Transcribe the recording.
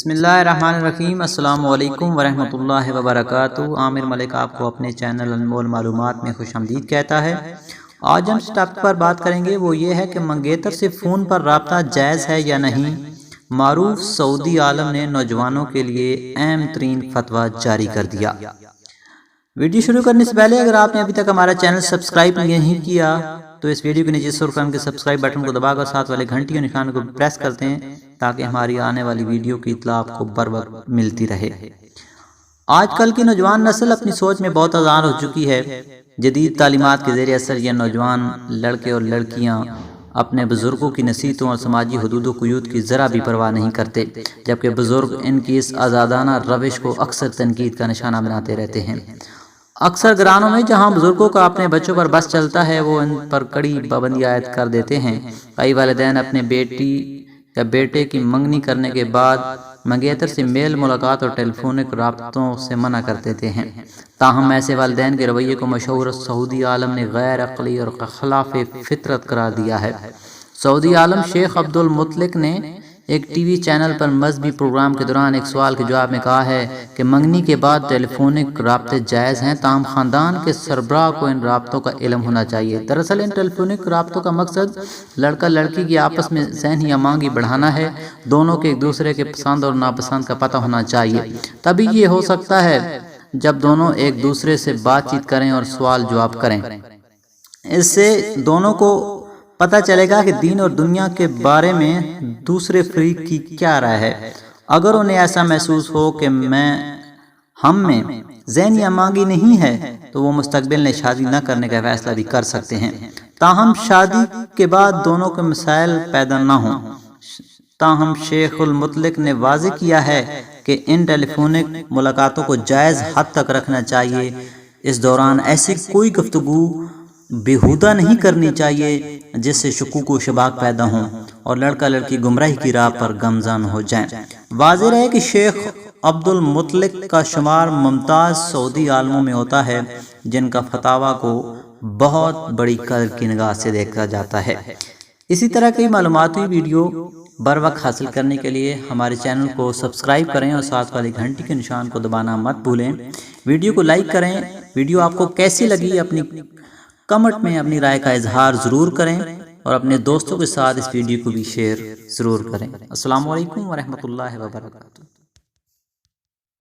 بسم اللہ الرحمن الرحیم۔ السلام علیکم ورحمۃ اللہ وبرکاتہ۔ عامر ملک آپ کو اپنے چینل انمول معلومات میں خوش آمدید کہتا ہے۔ آج ہم ٹاپک پر بات کریں گے، وہ یہ ہے کہ منگیتر سے فون پر رابطہ جائز ہے یا نہیں۔ معروف سعودی عالم نے نوجوانوں کے لیے اہم ترین فتویٰ جاری کر دیا۔ ویڈیو شروع کرنے سے پہلے اگر آپ نے ابھی تک ہمارا چینل سبسکرائب نہیں کیا تو اس ویڈیو کے نیچے سرخ رنگ کے سبسکرائب بٹن کو دبا کر ساتھ والے گھنٹی کے نشان کو پریس کرتے ہیں تاکہ ہماری آنے والی ویڈیو کی اطلاع آپ کو بر وقت ملتی رہے۔ آج کل کی نوجوان نسل اپنی سوچ میں بہت آزاد ہو چکی ہے۔ جدید تعلیمات کے زیر اثر یہ نوجوان لڑکے اور لڑکیاں اپنے بزرگوں کی نصیحتوں اور سماجی حدود و قیود کی ذرا بھی پرواہ نہیں کرتے، جبکہ بزرگ ان کی اس آزادانہ روش کو اکثر تنقید کا نشانہ بناتے رہتے ہیں۔ اکثر گھرانوں میں جہاں بزرگوں کا اپنے بچوں پر بس چلتا ہے، وہ ان پر کڑی پابندی عائد کر دیتے ہیں۔ کئی والدین اپنے بیٹی یا بیٹے کی منگنی کرنے کے بعد منگیتر سے میل ملاقات اور ٹیلی فونک رابطوں سے منع کر دیتے ہیں۔ تاہم ایسے والدین کے رویے کو مشہور سعودی عالم نے غیر عقلی اور خلاف فطرت قرار دیا ہے۔ سعودی عالم شیخ عبد المطلق نے ایک ٹی وی چینل پر مذہبی پروگرام کے دوران ایک سوال کے جواب میں کہا ہے کہ منگنی کے بعد ٹیلی فونک رابطے جائز ہیں، تاہم خاندان کے سربراہ کو ان رابطوں کا علم ہونا چاہیے۔ دراصل ان ٹیلی فونک رابطوں کا مقصد لڑکا لڑکی کی آپس میں ذہنی امانگی بڑھانا ہے۔ دونوں کے ایک دوسرے کے پسند اور ناپسند کا پتہ ہونا چاہیے، تبھی یہ ہو سکتا ہے جب دونوں ایک دوسرے سے بات چیت کریں اور سوال جواب کریں۔ اس سے دونوں کو پتہ چلے گا کہ دین اور دنیا کے بارے میں دوسرے فریق کی کیا رائے ہے۔ اگر انہیں ایسا محسوس ہو کہ ہم میں ذہنی امانگی نہیں ہے تو وہ مستقبل میں شادی نہ کرنے کا فیصلہ بھی کر سکتے ہیں، تاہم شادی کے بعد دونوں کے مسائل پیدا نہ ہوں۔ تاہم شیخ المطلق نے واضح کیا ہے کہ ان ٹیلی فونک ملاقاتوں کو جائز حد تک رکھنا چاہیے۔ اس دوران ایسی کوئی گفتگو بیہودہ نہیں کرنی چاہیے جس سے شکوک و شبہات پیدا ہوں اور لڑکا لڑکی گمراہی کی راہ پر گامزن ہو جائیں۔ واضح رہے کہ شیخ عبد المطلق کا شمار ممتاز سعودی عالموں میں ہوتا ہے جن کا فتاویٰ کو بہت بڑی قدر کی نگاہ سے دیکھا جاتا ہے۔ اسی طرح کی معلوماتی ویڈیو بر وقت حاصل کرنے کے لیے ہمارے چینل کو سبسکرائب کریں اور ساتھ والی گھنٹی کے نشان کو دبانا مت بھولیں۔ ویڈیو کو لائک کریں۔ ویڈیو آپ کو کیسی لگی اپنی کمنٹ میں اپنی رائے کا اظہار ضرور کریں اور اپنے دوستوں کے ساتھ اس ویڈیو کو بھی شیئر ضرور کریں۔ السلام علیکم ورحمۃ اللہ وبرکاتہ۔